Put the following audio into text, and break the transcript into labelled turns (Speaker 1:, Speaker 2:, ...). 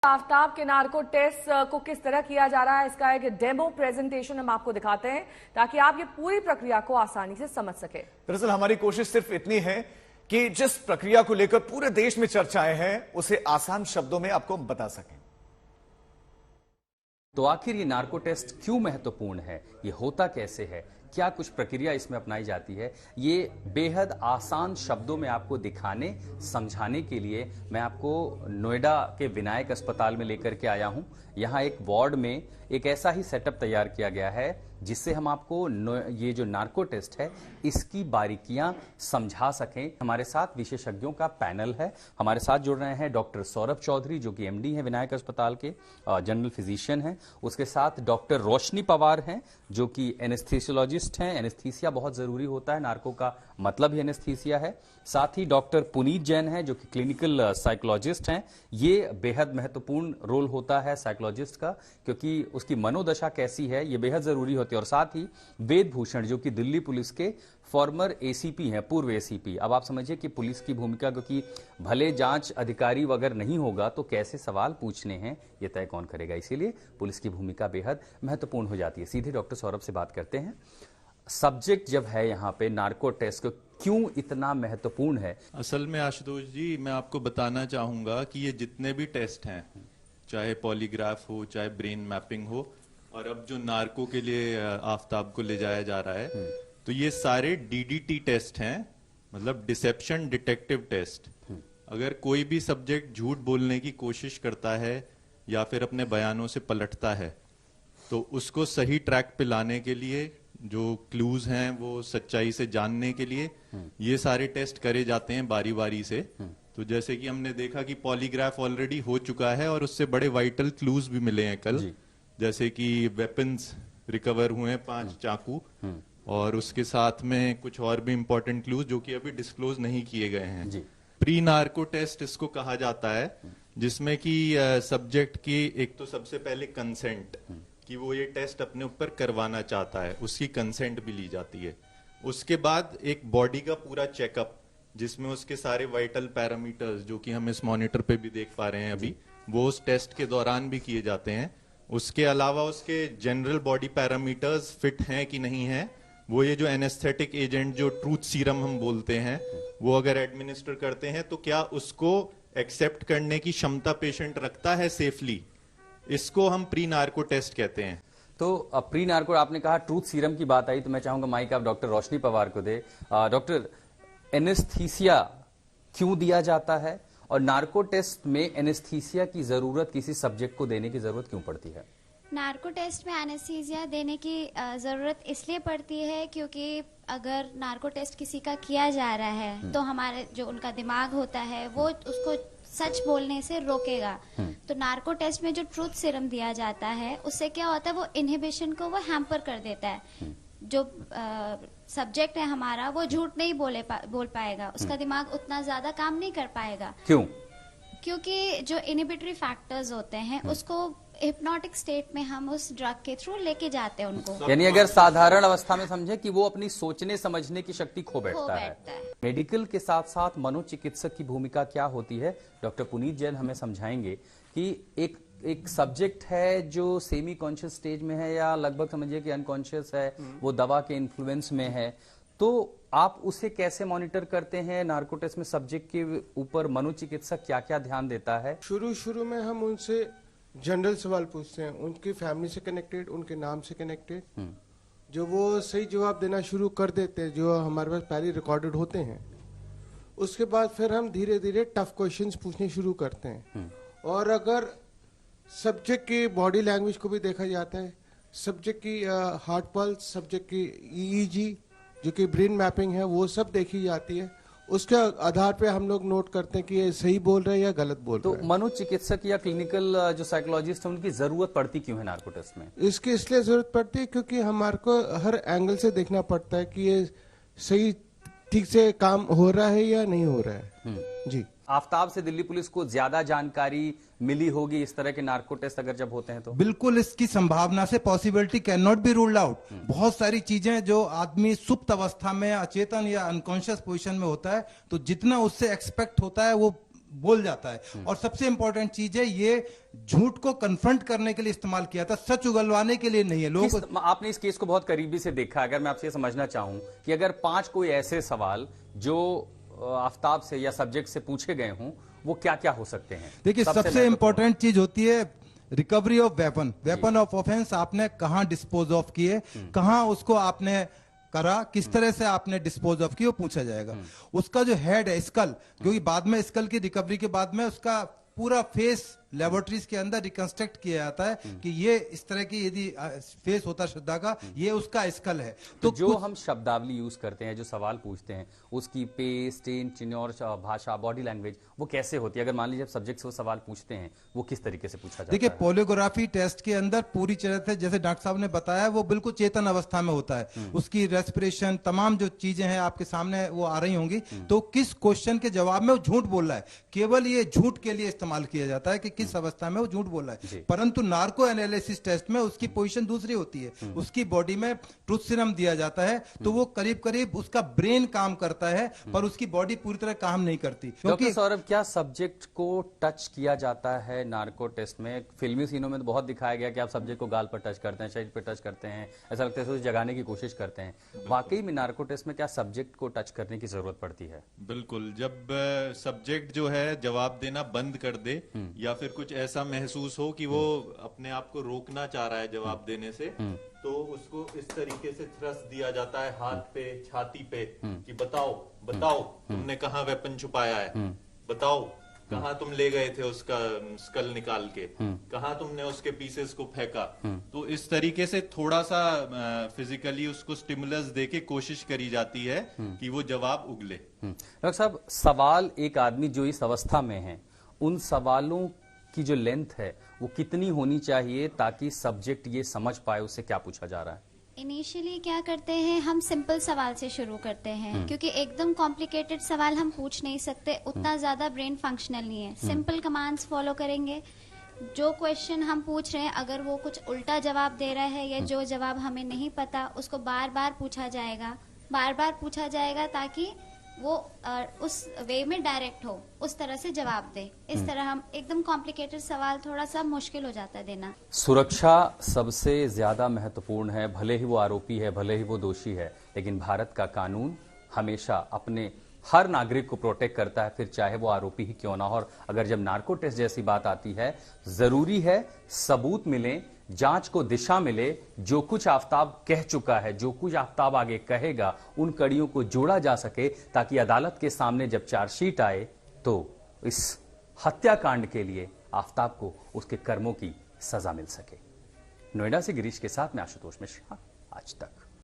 Speaker 1: आफ्ताब के narco test को किस तरह किया जा रहा है, इसका एक डेमो प्रेजेंटेशन हम आपको दिखाते हैं ताकि आप ये पूरी प्रक्रिया को आसानी से समझ सके।
Speaker 2: दरअसल हमारी कोशिश सिर्फ इतनी है कि जिस प्रक्रिया को लेकर पूरे देश में चर्चाएं हैं उसे आसान शब्दों में आपको बता सकें।
Speaker 3: तो आखिर ये नार्को टेस्ट क्यों महत्वपूर्ण है, ये होता कैसे है, क्या कुछ प्रक्रिया इसमें अपनाई जाती है, ये बेहद आसान शब्दों में आपको दिखाने समझाने के लिए मैं आपको नोएडा के विनायक अस्पताल में लेकर के आया हूं। यहां एक वार्ड में एक ऐसा ही सेटअप तैयार किया गया है जिससे हम आपको ये जो नार्को टेस्ट है इसकी बारीकियां समझा सकें। हमारे साथ विशेषज्ञों का पैनल है। हमारे साथ जुड़ रहे हैं डॉक्टर सौरभ चौधरी जो कि एमडी हैं विनायक अस्पताल के, जनरल फिजिशियन हैं। उसके साथ डॉक्टर रोशनी पवार हैं जो कि एनेस्थीसियोलॉजिस्ट हैं। एनेस्थीसिया बहुत जरूरी होता है, नार्को का मतलब ही एनेस्थीसिया है। साथ ही डॉक्टर पुनीत जैन हैं जो कि क्लिनिकल साइकोलॉजिस्ट हैं। ये बेहद महत्वपूर्ण रोल होता है साइकोलॉजिस्ट का, क्योंकि उसकी मनोदशा कैसी है ये बेहद जरूरी होती है। और साथ ही वेद भूषण जो कि दिल्ली पुलिस के फॉर्मर एसीपी हैं, पूर्व एसीपी। अब आप समझिए कि पुलिस की भूमिका, क्योंकि भले जांच अधिकारी वगैरह नहीं होगा तो कैसे सवाल पूछने हैं ये तय कौन करेगा, इसीलिए पुलिस की भूमिका बेहद महत्वपूर्ण हो जाती है। सीधे डॉक्टर सौरभ से बात करते हैं। सब्जेक्ट जब है यहाँ पे नार्को टेस्ट को क्यों इतना महत्वपूर्ण है?
Speaker 4: असल में आशुतोष जी, मैं आपको बताना चाहूंगा कि ये जितने भी टेस्ट हैं, चाहे पॉलीग्राफ हो, चाहे ब्रेन मैपिंग हो, और अब जो नार्को के लिए आफ्ताब को ले जाया जा रहा है, तो ये सारे डीडीटी टेस्ट हैं, मतलब डिसेप्शन डिटेक्टिव टेस्ट। अगर कोई भी सब्जेक्ट झूठ बोलने की कोशिश करता है या फिर अपने बयानों से पलटता है तो उसको सही ट्रैक पे लाने के लिए, जो क्लूज हैं वो सच्चाई से जानने के लिए ये सारे टेस्ट करे जाते हैं बारी बारी से। तो जैसे कि हमने देखा कि पॉलीग्राफ ऑलरेडी हो चुका है और उससे बड़े वाइटल क्लूज भी मिले हैं कल, जैसे कि वेपन्स रिकवर हुए हैं 5 चाकू, और उसके साथ में कुछ और भी इंपॉर्टेंट क्लूज जो कि अभी डिस्क्लोज नहीं किए गए हैं। प्री नार्को टेस्ट इसको कहा जाता है, जिसमें कि सब्जेक्ट की एक तो सबसे पहले कंसेंट कि वो ये टेस्ट अपने ऊपर करवाना चाहता है, उसकी कंसेंट भी ली जाती है। उसके बाद एक बॉडी का पूरा चेकअप जिसमें उसके सारे वाइटल पैरामीटर्स जो कि हम इस मॉनिटर पे भी देख पा रहे हैं अभी, वो उस टेस्ट के दौरान भी किए जाते हैं। उसके अलावा उसके जनरल बॉडी पैरामीटर्स फिट हैं कि नहीं है, वो ये जो एनेस्थेटिक एजेंट जो ट्रूथ सीरम हम बोलते हैं वो अगर एडमिनिस्टर करते हैं तो क्या उसको एक्सेप्ट करने की क्षमता पेशेंट रखता है सेफली, इसको हम प्री नार्को टेस्ट कहते हैं।
Speaker 3: तो प्री नार्को आपने कहा, ट्रूथ सीरम की बात आई तो मैं चाहूंगा माइक आप डॉक्टर रोशनी पवार को दे। डॉक्टर, एनेस्थीसिया क्यों दिया जाता है और नार्को टेस्ट में एनेस्थीसिया की जरूरत किसी सब्जेक्ट को देने की जरूरत क्यों पड़ती है?
Speaker 5: नार्को टेस्ट में एनेस्थीसिया देने की जरूरत इसलिए पड़ती है क्योंकि अगर नार्को टेस्ट किसी का किया जा रहा है तो हमारे जो उनका दिमाग होता है वो उसको सच बोलने से रोकेगा। तो नार्को टेस्ट में जो ट्रूथ सीरम दिया जाता है उससे क्या होता है, वो इनहिबिशन को वो हैम्पर कर देता है। जो सब्जेक्ट है हमारा वो झूठ नहीं बोल पाएगा, उसका दिमाग उतना ज्यादा काम नहीं कर पाएगा।
Speaker 3: क्यों?
Speaker 5: क्योंकि जो इनहिबिटरी फैक्टर्स होते हैं उसको हिप्नोटिक स्टेट में हम उस ड्रग के थ्रू लेके जाते हैं उनको।
Speaker 3: यानी अगर साधारण अवस्था में समझे कि वो अपनी सोचने समझने की शक्ति खो बैठता है। मेडिकल के साथ साथ मनोचिकित्सक की भूमिका क्या होती है, डॉक्टर पुनीत जैन हमें समझाएंगे कि एक सब्जेक्ट है जो सेमी कॉन्शियस स्टेज में है या लगभग समझिए कि अनकॉन्शियस है, वो दवा के इन्फ्लुएंस में है, तो आप उसे कैसे मॉनिटर करते हैं? नार्को टेस्ट में सब्जेक्ट के ऊपर मनोचिकित्सक क्या क्या ध्यान देता है?
Speaker 6: शुरू में हम उनसे जनरल सवाल पूछते हैं, उनकी फैमिली से कनेक्टेड, उनके नाम से कनेक्टेड। जो वो सही जवाब देना शुरू कर देते हैं, जो हमारे पास पहले रिकॉर्डेड होते हैं, उसके बाद फिर हम धीरे धीरे टफ क्वेश्चंस पूछने शुरू करते हैं। और अगर सब्जेक्ट की बॉडी लैंग्वेज को भी देखा जाता है, सब्जेक्ट की हार्ट पल्स, सब्जेक्ट की ईईजी जो कि ब्रेन मैपिंग है वो सब देखी जाती है। उसके आधार पे हम लोग नोट करते हैं कि ये सही बोल रहे हैं या गलत बोल रहे हैं।
Speaker 3: तो मनोचिकित्सक या क्लिनिकल जो साइकोलॉजिस्ट है उनकी जरूरत पड़ती क्यों है नार्को टेस्ट में?
Speaker 6: इसकी इसलिए जरूरत पड़ती है क्योंकि हमारे को हर एंगल से देखना पड़ता है कि ये सही ठीक से काम हो रहा है या नहीं हो रहा है। जी,
Speaker 3: आफ्ताब से दिल्ली पुलिस को ज्यादा जानकारी मिली होगी इस तरह के नार्को टेस्ट अगर जब होते हैं तो?
Speaker 7: बिल्कुल, इसकी संभावना से possibility can not be ruled out. बहुत सारी चीजें जो आदमी सुप्त अवस्था में अचेतन या अनकॉन्शियस पोजीशन में होता है, तो जितना उससे एक्सपेक्ट होता है वो बोल जाता है। और सबसे इंपॉर्टेंट चीज है, ये झूठ को कन्फ्रंट करने के लिए इस्तेमाल किया था, सच उगलवाने के लिए नहीं है। लोगों को
Speaker 3: आपने इस केस को बहुत करीबी से देखा, अगर मैं आपसे ये समझना चाहूं कि अगर 5 कोई ऐसे सवाल जो आफ्ताब से या सब्जेक्ट से पूछे गए हों, वो क्या क्या हो सकते हैं?
Speaker 7: देखिए, सबसे इंपॉर्टेंट चीज होती है recovery of weapon of offence. आपने कहां डिस्पोज ऑफ किए, कहां उसको आपने करा, किस तरह से आपने डिस्पोज ऑफ किया, वो पूछा जाएगा। उसका जो हेड है स्कल, क्योंकि बाद में स्कल की रिकवरी के बाद में उसका पूरा फेस लेबोरेटरीज के अंदर रिकंस्ट्रक्ट किया जाता है कि ये इस तरह की यदि फेस होता श्रद्धा का, ये उसका स्कल है।
Speaker 3: तो जो हम शब्दावली यूज करते हैं, जो सवाल पूछते हैं, उसकी पेस, टेन, चिन्ह और भाषा, बॉडी लैंग्वेज, वो कैसे होती है? अगर मान लीजिए सब्जेक्ट से वो सवाल पूछते हैं, वो किस तरीके से पूछा जाता है?
Speaker 7: देखिए, पोलियोग्राफी टेस्ट के अंदर पूरी तरह से, जैसे डॉक्टर साहब ने बताया, वो बिल्कुल चेतन अवस्था में होता है। उसकी रेस्पिरेशन, तमाम जो चीजें हैं आपके सामने वो आ रही होंगी। तो किस क्वेश्चन के जवाब में वो झूठ बोल रहा है, केवल ये झूठ के लिए इस्तेमाल किया जाता है कि किस अवस्था में वो झूठ बोल रहा है। परंतु नार्को एनालिसिस टेस्ट में उसकी पोजीशन दूसरी होती है। उसकी बॉडी में ट्रुथ सीरम दिया जाता है, तो वो करीब करीब उसका ब्रेन काम करता है, पर उसकी बॉडी पूरी तरह काम नहीं करती।
Speaker 3: क्योंकि सौरभ, क्या सब्जेक्ट को टच किया जाता है नार्को टेस्ट में? फिल्मी सीनों में तो बहुत दिखाया गया कि आप सब्जेक्ट को गाल पर टच करते हैं, शरीर पर टच करते हैं, ऐसा लगता है उसे जगाने की कोशिश करते हैं। वाकई में नार्को टेस्ट में क्या सब्जेक्ट को टच करने की जरूरत पड़ती है?
Speaker 4: बिल्कुल। जब सब्जेक्ट जो है जवाब देना बंद कर दे या फिर कुछ ऐसा महसूस हो कि वो अपने आप को रोकना चाह रहा है जवाब देने से, तो उसको इस तरीके से थ्रस्ट दिया जाता है हाथ पे, छाती पे, कि बताओ बताओ तुमने कहाँ वेपन छुपाया है, बताओ कहाँ तुम ले गए थे उसका स्कल निकाल के, कहाँ तुमने उसके पीसेस को फेंका। तो इस तरीके से थोड़ा सा फिजिकली उसको स्टिमुलस देके कोशिश करी जाती है कि वो जवाब उगले।
Speaker 3: डॉक्टर साहब, सवाल एक आदमी जो इस अवस्था में है, उन सवालों की जो लेंथ है वो कितनी होनी चाहिए ताकि सब्जेक्ट ये समझ पाए उससे क्या पूछा जा रहा है?
Speaker 5: इनिशियली क्या करते हैं, हम सिंपल सवाल से शुरू करते हैं, क्योंकि एकदम कॉम्प्लिकेटेड सवाल हम पूछ नहीं सकते, उतना ज्यादा ब्रेन फंक्शनल नहीं है। सिंपल कमांड्स फॉलो करेंगे। जो क्वेश्चन हम पूछ रहे हैं, अगर वो कुछ उल्टा जवाब दे रहा है या जो जवाब हमें नहीं पता, उसको बार बार पूछा जाएगा ताकि वो उस वे में डायरेक्ट हो, उस तरह से जवाब दे। इस तरह हम एकदम कॉम्प्लिकेटेड सवाल थोड़ा सा मुश्किल हो जाता है देना।
Speaker 3: सुरक्षा सबसे ज्यादा महत्वपूर्ण है, भले ही वो आरोपी है, भले ही वो दोषी है, लेकिन भारत का कानून हमेशा अपने हर नागरिक को प्रोटेक्ट करता है, फिर चाहे वो आरोपी ही क्यों ना हो। और अगर जब नार्को टेस्ट जैसी बात आती है, जरूरी है सबूत मिले, जांच को दिशा मिले, जो कुछ आफ्ताब कह चुका है, जो कुछ आफ्ताब आगे कहेगा, उन कड़ियों को जोड़ा जा सके, ताकि अदालत के सामने जब चार्जशीट आए तो इस हत्याकांड के लिए आफ्ताब को उसके कर्मों की सजा मिल सके। नोएडा से गिरीश के साथ मैं आशुतोष मिश्रा, आज तक।